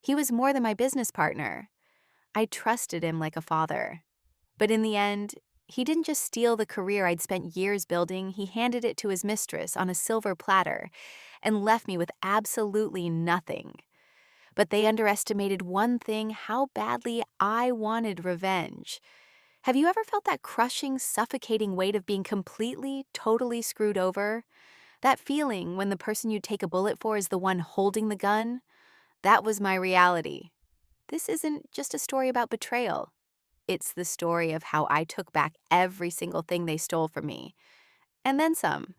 He was more than my business partner. I trusted him like a father. But in the end, he didn't just steal the career I'd spent years building, he handed it to his mistress on a silver platter and left me with absolutely nothing. But they underestimated one thing: how badly I wanted revenge. Have you ever felt that crushing, suffocating weight of being completely, totally screwed over? That feeling when the person you take a bullet for is the one holding the gun? That was my reality. This isn't just a story about betrayal. It's the story of how I took back every single thing they stole from me. And then some.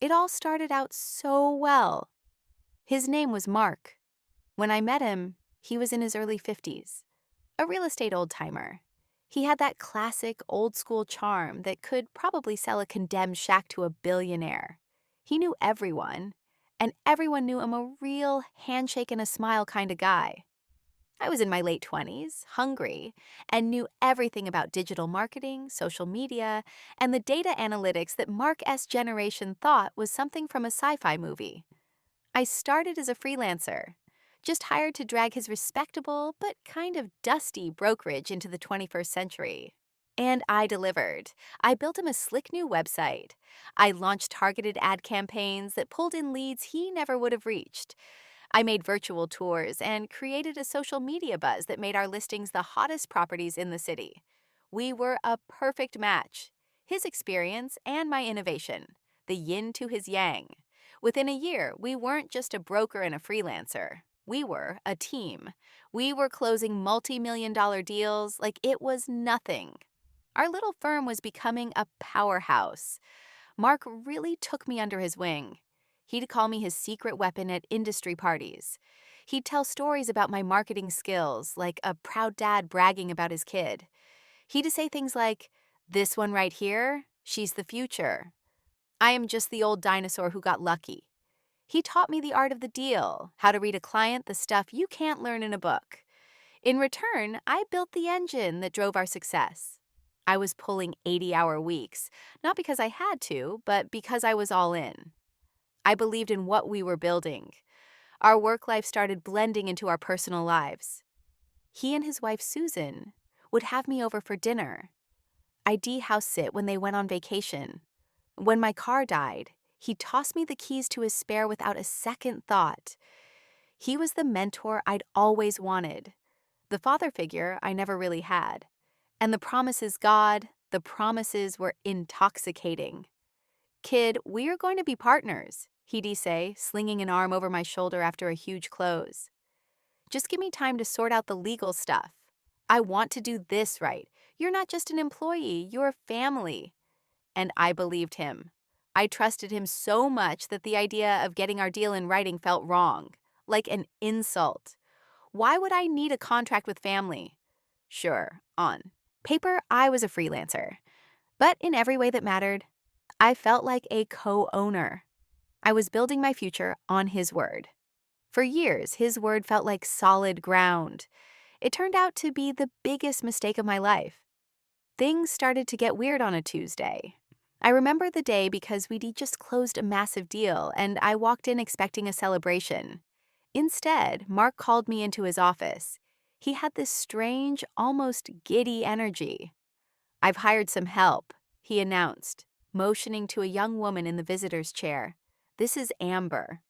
It all started out so well. His name was Mark. When I met him, he was in his early 50s, a real estate old-timer. He had that classic old-school charm that could probably sell a condemned shack to a billionaire. He knew everyone, and everyone knew him, a real handshake and a smile kind of guy. I was in my late 20s, hungry, and knew everything about digital marketing, social media, and the data analytics that Mark S. generation thought was something from a sci-fi movie. I started as a freelancer, just hired to drag his respectable but kind of dusty brokerage into the 21st century. And I delivered. I built him a slick new website. I launched targeted ad campaigns that pulled in leads he never would have reached. I made virtual tours and created a social media buzz that made our listings the hottest properties in the city. We were a perfect match. His experience and my innovation, the yin to his yang. Within a year, we weren't just a broker and a freelancer. We were a team. We were closing multi-million-dollar deals like it was nothing. Our little firm was becoming a powerhouse. Mark really took me under his wing. He'd call me his secret weapon at industry parties. He'd tell stories about my marketing skills, like a proud dad bragging about his kid. He'd say things like, "This one right here, she's the future. I am just the old dinosaur who got lucky." He taught me the art of the deal, how to read a client, the stuff you can't learn in a book. In return, I built the engine that drove our success. I was pulling 80-hour weeks, not because I had to, but because I was all in. I believed in what we were building. Our work life started blending into our personal lives. He and his wife, Susan, would have me over for dinner. I'd house sit when they went on vacation. When my car died, he tossed me the keys to his spare without a second thought. He was the mentor I'd always wanted, the father figure I never really had. And the promises were intoxicating. "Kid, we're going to be partners," he'd say, slinging an arm over my shoulder after a huge close. "Just give me time to sort out the legal stuff. I want to do this right. You're not just an employee, you're family." And I believed him. I trusted him so much that the idea of getting our deal in writing felt wrong, like an insult. Why would I need a contract with family? Sure, on paper, I was a freelancer. But in every way that mattered, I felt like a co-owner. I was building my future on his word. For years, his word felt like solid ground. It turned out to be the biggest mistake of my life. Things started to get weird on a Tuesday. I remember the day because we'd just closed a massive deal, and I walked in expecting a celebration. Instead, Mark called me into his office. He had this strange, almost giddy energy. "I've hired some help," he announced, motioning to a young woman in the visitor's chair. "This is Amber."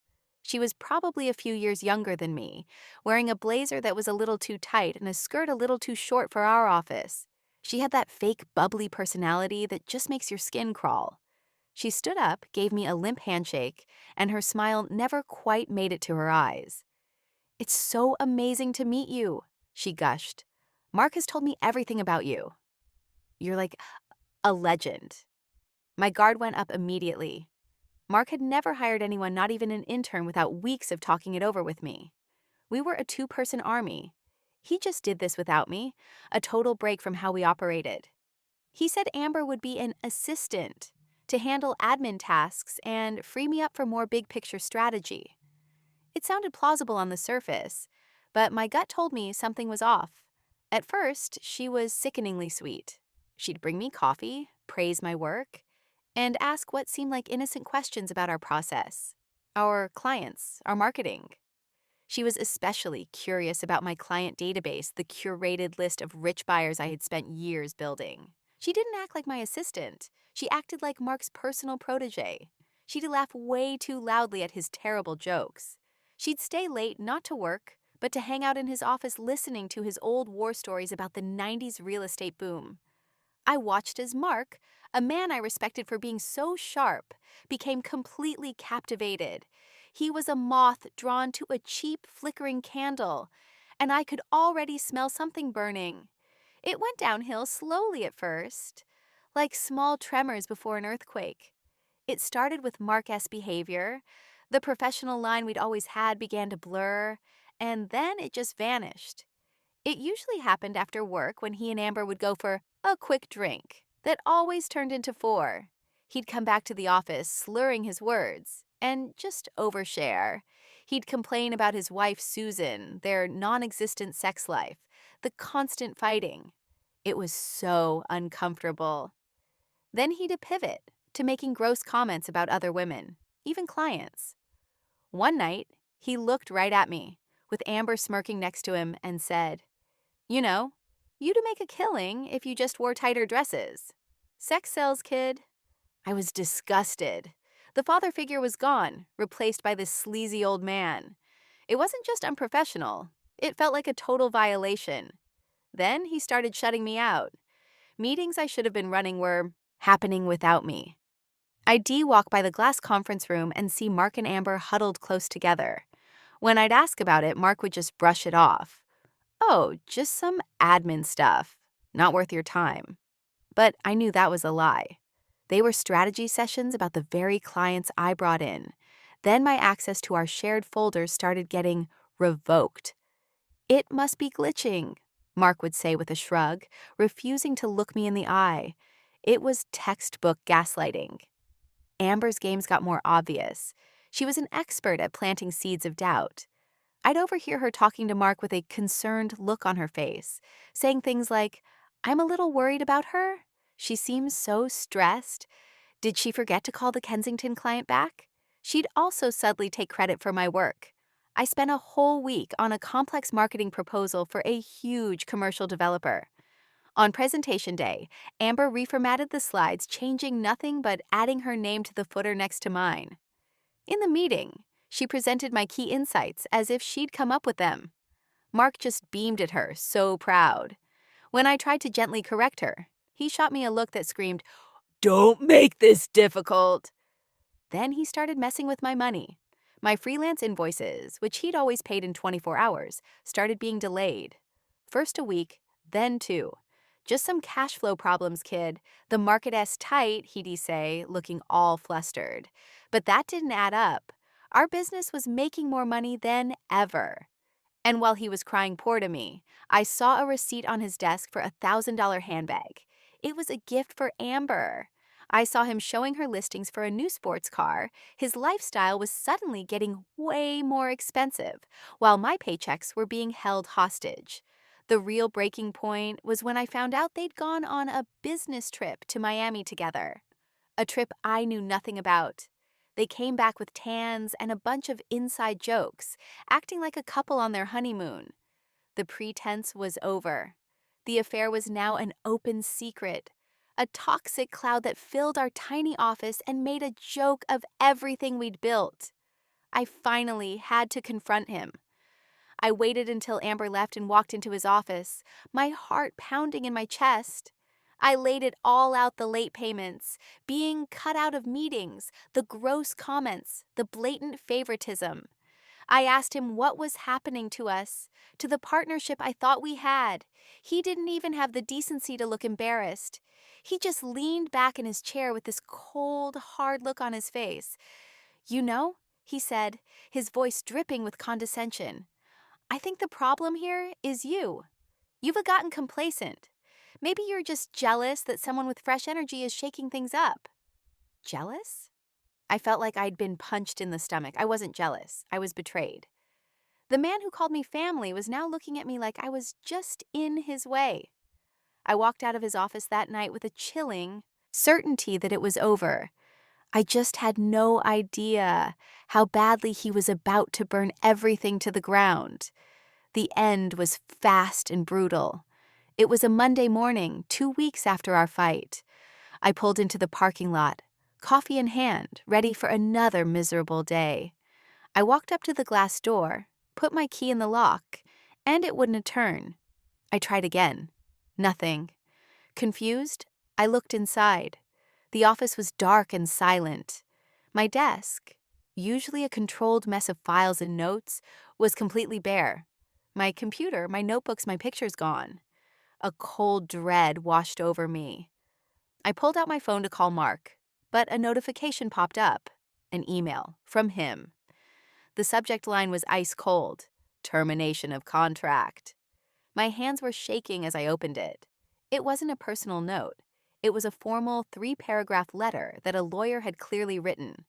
She was probably a few years younger than me, wearing a blazer that was a little too tight and a skirt a little too short for our office. She had that fake, bubbly personality that just makes your skin crawl. She stood up, gave me a limp handshake, and her smile never quite made it to her eyes. "It's so amazing to meet you," she gushed. "Mark has told me everything about you. You're like a legend." My guard went up immediately. Mark had never hired anyone, not even an intern, without weeks of talking it over with me. We were a two-person army. He just did this without me, a total break from how we operated. He said Amber would be an assistant to handle admin tasks and free me up for more big-picture strategy. It sounded plausible on the surface, but my gut told me something was off. At first, she was sickeningly sweet. She'd bring me coffee, praise my work, and ask what seemed like innocent questions about our process, our clients, our marketing. She was especially curious about my client database, the curated list of rich buyers I had spent years building. She didn't act like my assistant. She acted like Mark's personal protege. She'd laugh way too loudly at his terrible jokes. She'd stay late not to work, but to hang out in his office listening to his old war stories about the 90s real estate boom. I watched as Mark, a man I respected for being so sharp, became completely captivated. He was a moth drawn to a cheap, flickering candle, and I could already smell something burning. It went downhill slowly at first, like small tremors before an earthquake. It started with Mark-esque behavior. The professional line we'd always had began to blur, and then it just vanished. It usually happened after work when he and Amber would go for a quick drink that always turned into four. He'd come back to the office slurring his words and just overshare. He'd complain about his wife Susan, their non-existent sex life, the constant fighting. It was so uncomfortable. Then he'd pivot to making gross comments about other women, even clients. One night, he looked right at me, with Amber smirking next to him, and said, "You know, you'd make a killing if you just wore tighter dresses. Sex sells, kid." I was disgusted. The father figure was gone, replaced by this sleazy old man. It wasn't just unprofessional. It felt like a total violation. Then he started shutting me out. Meetings I should have been running were happening without me. I'd walk by the glass conference room and see Mark and Amber huddled close together. When I'd ask about it, Mark would just brush it off. "Oh, just some admin stuff. Not worth your time." But I knew that was a lie. They were strategy sessions about the very clients I brought in. Then my access to our shared folders started getting revoked. "It must be glitching," Mark would say with a shrug, refusing to look me in the eye. It was textbook gaslighting. Amber's games got more obvious. She was an expert at planting seeds of doubt. I'd overhear her talking to Mark with a concerned look on her face, saying things like, "I'm a little worried about her. She seems so stressed. Did she forget to call the Kensington client back?" She'd also subtly take credit for my work. I spent a whole week on a complex marketing proposal for a huge commercial developer. On presentation day, Amber reformatted the slides, changing nothing but adding her name to the footer next to mine. In the meeting, she presented my key insights as if she'd come up with them. Mark just beamed at her, so proud. When I tried to gently correct her, he shot me a look that screamed, "Don't make this difficult." Then he started messing with my money. My freelance invoices, which he'd always paid in 24 hours, started being delayed. First a week, then two. "Just some cash flow problems, kid. The market-esque tight," he'd say, looking all flustered. But that didn't add up. Our business was making more money than ever. And while he was crying poor to me, I saw a receipt on his desk for a $1,000 handbag. It was a gift for Amber. I saw him showing her listings for a new sports car. His lifestyle was suddenly getting way more expensive, while my paychecks were being held hostage. The real breaking point was when I found out they'd gone on a business trip to Miami together. A trip I knew nothing about. They came back with tans and a bunch of inside jokes, acting like a couple on their honeymoon. The pretense was over. The affair was now an open secret, a toxic cloud that filled our tiny office and made a joke of everything we'd built. I finally had to confront him. I waited until Amber left and walked into his office, my heart pounding in my chest. I laid it all out: the late payments, being cut out of meetings, the gross comments, the blatant favoritism. I asked him what was happening to us, to the partnership I thought we had. He didn't even have the decency to look embarrassed. He just leaned back in his chair with this cold, hard look on his face. "You know," he said, his voice dripping with condescension, "I think the problem here is you. You've gotten complacent. Maybe you're just jealous that someone with fresh energy is shaking things up." Jealous? I felt like I'd been punched in the stomach. I wasn't jealous. I was betrayed. The man who called me family was now looking at me like I was just in his way. I walked out of his office that night with a chilling certainty that it was over. I just had no idea how badly he was about to burn everything to the ground. The end was fast and brutal. It was a Monday morning, 2 weeks after our fight. I pulled into the parking lot, coffee in hand, ready for another miserable day. I walked up to the glass door, put my key in the lock, and it wouldn't turn. I tried again. Nothing. Confused, I looked inside. The office was dark and silent. My desk, usually a controlled mess of files and notes, was completely bare. My computer, my notebooks, my pictures gone. A cold dread washed over me. I pulled out my phone to call Mark, but a notification popped up. An email from him. The subject line was ice cold. Termination of contract. My hands were shaking as I opened it. It wasn't a personal note. It was a formal 3-paragraph letter that a lawyer had clearly written.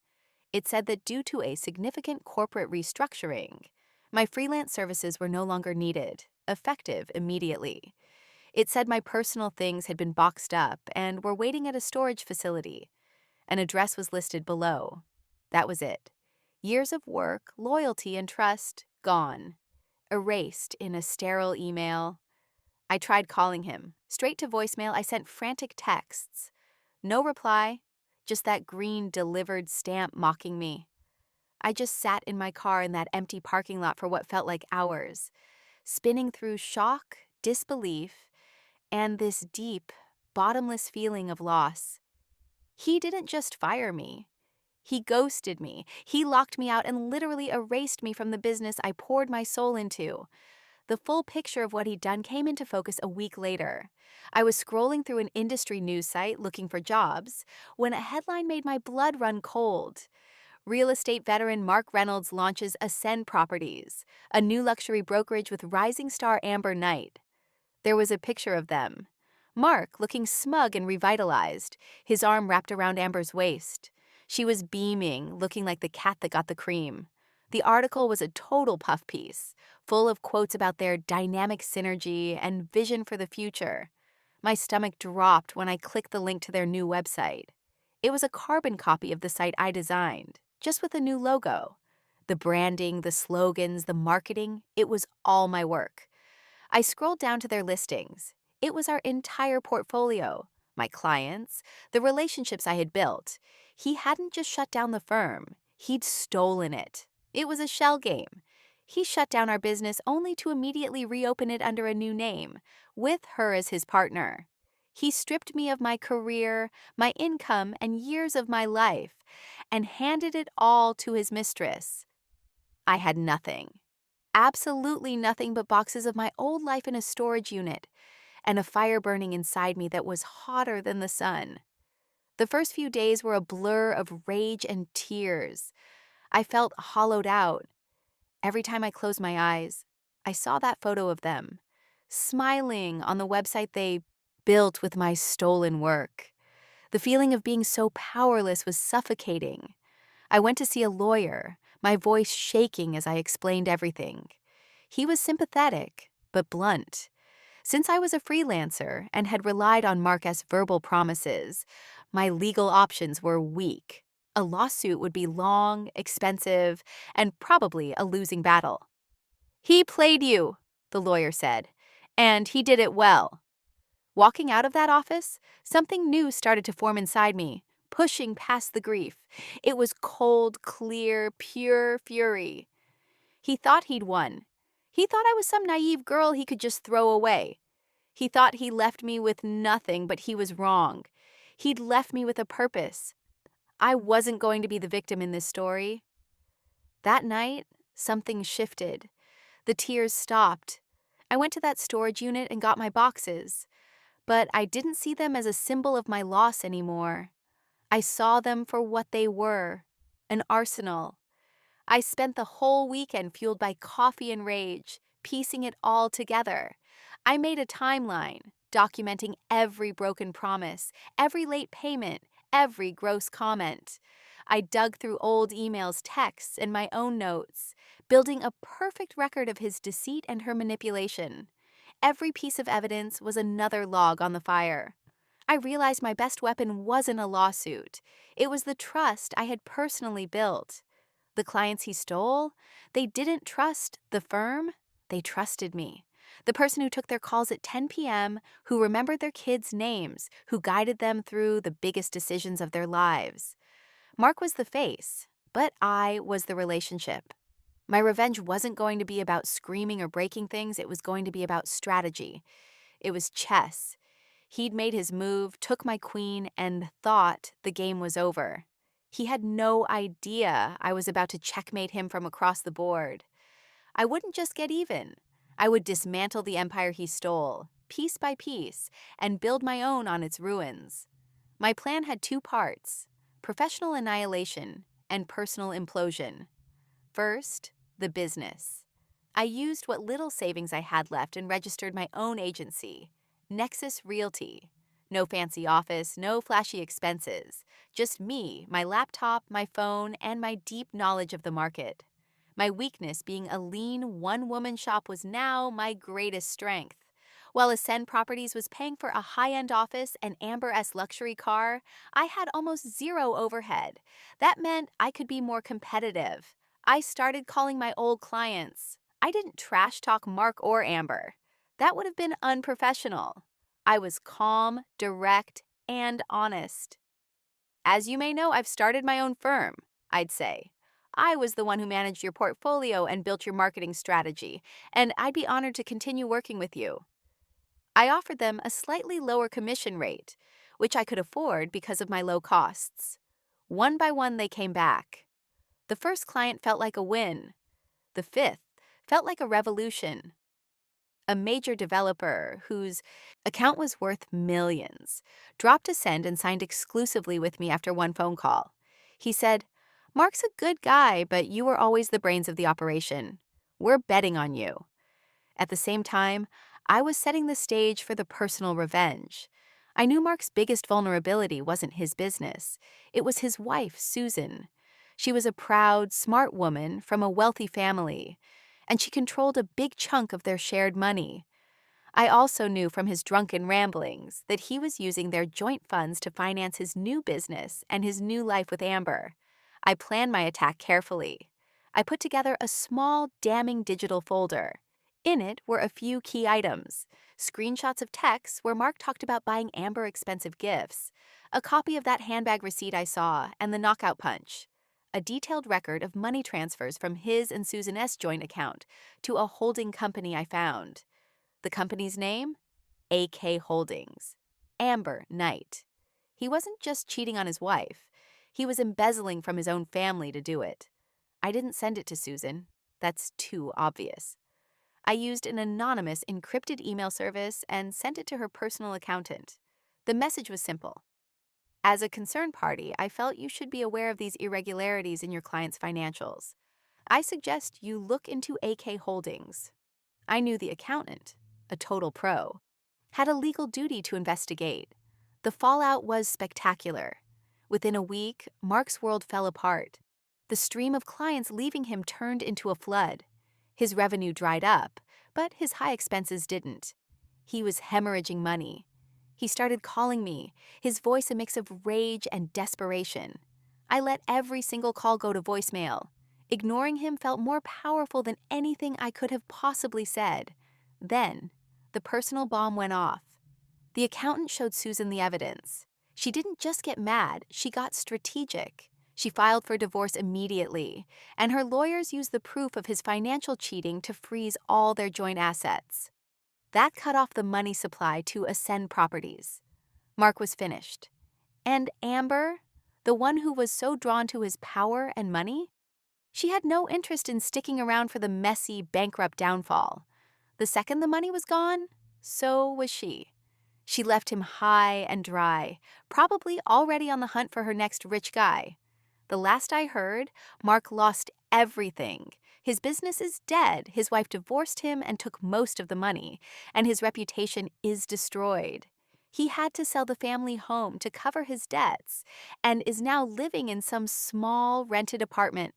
It said that due to a significant corporate restructuring, my freelance services were no longer needed, effective immediately. It said my personal things had been boxed up and were waiting at a storage facility. An address was listed below. That was it. Years of work, loyalty, and trust gone. Erased in a sterile email. I tried calling him. Straight to voicemail, I sent frantic texts. No reply, just that green delivered stamp mocking me. I just sat in my car in that empty parking lot for what felt like hours, spinning through shock, disbelief, and this deep, bottomless feeling of loss. He didn't just fire me. He ghosted me. He locked me out and literally erased me from the business I poured my soul into. The full picture of what he'd done came into focus a week later. I was scrolling through an industry news site looking for jobs when a headline made my blood run cold. Real estate veteran Mark Reynolds launches Ascend Properties, a new luxury brokerage with rising star Amber Knight. There was a picture of them. Mark looking smug and revitalized, his arm wrapped around Amber's waist. She was beaming, looking like the cat that got the cream. The article was a total puff piece, full of quotes about their dynamic synergy and vision for the future. My stomach dropped when I clicked the link to their new website. It was a carbon copy of the site I designed, just with a new logo. The branding, the slogans, the marketing, it was all my work. I scrolled down to their listings. It was our entire portfolio, my clients, the relationships I had built. He hadn't just shut down the firm, he'd stolen it. It was a shell game. He shut down our business only to immediately reopen it under a new name, with her as his partner. He stripped me of my career, my income, and years of my life, and handed it all to his mistress. I had nothing. Absolutely nothing but boxes of my old life in a storage unit, and a fire burning inside me that was hotter than the sun. The first few days were a blur of rage and tears. I felt hollowed out. Every time I closed my eyes, I saw that photo of them, smiling on the website they built with my stolen work. The feeling of being so powerless was suffocating. I went to see a lawyer, my voice shaking as I explained everything. He was sympathetic, but blunt. Since I was a freelancer and had relied on Mark's verbal promises, my legal options were weak. A lawsuit would be long, expensive, and probably a losing battle. "He played you," the lawyer said, "and he did it well." Walking out of that office, something new started to form inside me, pushing past the grief. It was cold, clear, pure fury. He thought he'd won. He thought I was some naive girl he could just throw away. He thought he left me with nothing, but he was wrong. He'd left me with a purpose. I wasn't going to be the victim in this story. That night, something shifted. The tears stopped. I went to that storage unit and got my boxes. But I didn't see them as a symbol of my loss anymore. I saw them for what they were, an arsenal. I spent the whole weekend fueled by coffee and rage, piecing it all together. I made a timeline, documenting every broken promise, every late payment, every gross comment. I dug through old emails, texts, and my own notes, building a perfect record of his deceit and her manipulation. Every piece of evidence was another log on the fire. I realized my best weapon wasn't a lawsuit. It was the trust I had personally built. The clients he stole, they didn't trust the firm, they trusted me. The person who took their calls at 10 p.m., who remembered their kids' names, who guided them through the biggest decisions of their lives. Mark was the face, but I was the relationship. My revenge wasn't going to be about screaming or breaking things, it was going to be about strategy. It was chess. He'd made his move, took my queen, and thought the game was over. He had no idea I was about to checkmate him from across the board. I wouldn't just get even. I would dismantle the empire he stole, piece by piece, and build my own on its ruins. My plan had two parts: professional annihilation and personal implosion. First, the business. I used what little savings I had left and registered my own agency, Nexus Realty. No fancy office, no flashy expenses. Just me, my laptop, my phone, and my deep knowledge of the market. My weakness being a lean one-woman shop was now my greatest strength. While Ascend Properties was paying for a high-end office and Amber-esque luxury car, I had almost zero overhead. That meant I could be more competitive. I started calling my old clients. I didn't trash talk Mark or Amber. That would have been unprofessional. I was calm, direct, and honest. As you may know, I've started my own firm, I'd say. I was the one who managed your portfolio and built your marketing strategy, and I'd be honored to continue working with you. I offered them a slightly lower commission rate, which I could afford because of my low costs. One by one, they came back. The first client felt like a win. The fifth felt like a revolution. A major developer whose account was worth millions dropped a cent and signed exclusively with me after one phone call. He said, "Mark's a good guy, but you were always the brains of the operation. We're betting on you." At the same time, I was setting the stage for the personal revenge. I knew Mark's biggest vulnerability wasn't his business. It was his wife, Susan. She was a proud, smart woman from a wealthy family, and she controlled a big chunk of their shared money. I also knew from his drunken ramblings that he was using their joint funds to finance his new business and his new life with Amber. I planned my attack carefully. I put together a small, damning digital folder. In it were a few key items: screenshots of texts where Mark talked about buying Amber expensive gifts, a copy of that handbag receipt I saw, and the knockout punch, a detailed record of money transfers from his and Susan S. joint account to a holding company I found. The company's name? AK Holdings. Amber Knight. He wasn't just cheating on his wife. He was embezzling from his own family to do it. I didn't send it to Susan. That's too obvious. I used an anonymous encrypted email service and sent it to her personal accountant. The message was simple. As a concerned party, I felt you should be aware of these irregularities in your client's financials. I suggest you look into AK Holdings. I knew the accountant, a total pro, had a legal duty to investigate. The fallout was spectacular. Within a week, Mark's world fell apart. The stream of clients leaving him turned into a flood. His revenue dried up, but his high expenses didn't. He was hemorrhaging money. He started calling me, his voice a mix of rage and desperation. I let every single call go to voicemail. Ignoring him felt more powerful than anything I could have possibly said. Then, the personal bomb went off. The accountant showed Susan the evidence. She didn't just get mad, she got strategic. She filed for divorce immediately, and her lawyers used the proof of his financial cheating to freeze all their joint assets. That cut off the money supply to Ascend Properties. Mark was finished. And Amber, the one who was so drawn to his power and money? She had no interest in sticking around for the messy, bankrupt downfall. The second the money was gone, so was she. She left him high and dry, probably already on the hunt for her next rich guy. The last I heard, Mark lost everything. His business is dead, his wife divorced him and took most of the money, and his reputation is destroyed. He had to sell the family home to cover his debts, and is now living in some small rented apartment.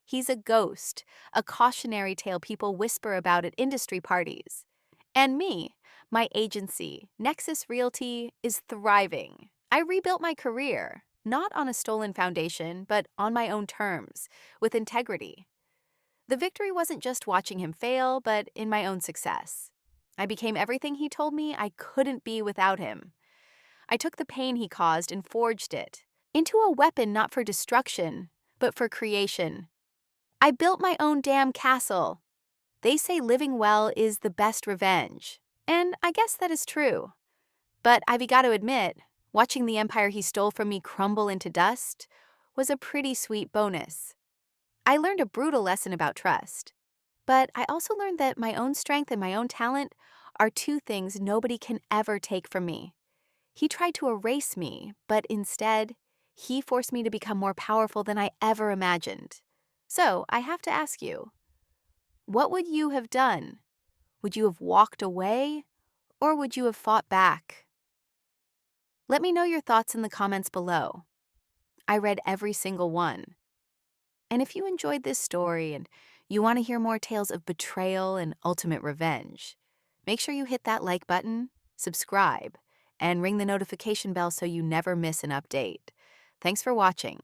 He's a ghost, a cautionary tale people whisper about at industry parties. And me, my agency, Nexus Realty, is thriving. I rebuilt my career, not on a stolen foundation, but on my own terms, with integrity. The victory wasn't just watching him fail, but in my own success. I became everything he told me I couldn't be without him. I took the pain he caused and forged it into a weapon not for destruction, but for creation. I built my own damn castle. They say living well is the best revenge. And I guess that is true. But I've got to admit, watching the empire he stole from me crumble into dust was a pretty sweet bonus. I learned a brutal lesson about trust. But I also learned that my own strength and my own talent are two things nobody can ever take from me. He tried to erase me, but instead, he forced me to become more powerful than I ever imagined. So I have to ask you, what would you have done? Would you have walked away, or would you have fought back? Let me know your thoughts in the comments below. I read every single one. And if you enjoyed this story and you want to hear more tales of betrayal and ultimate revenge, make sure you hit that like button, subscribe, and ring the notification bell so you never miss an update. Thanks for watching.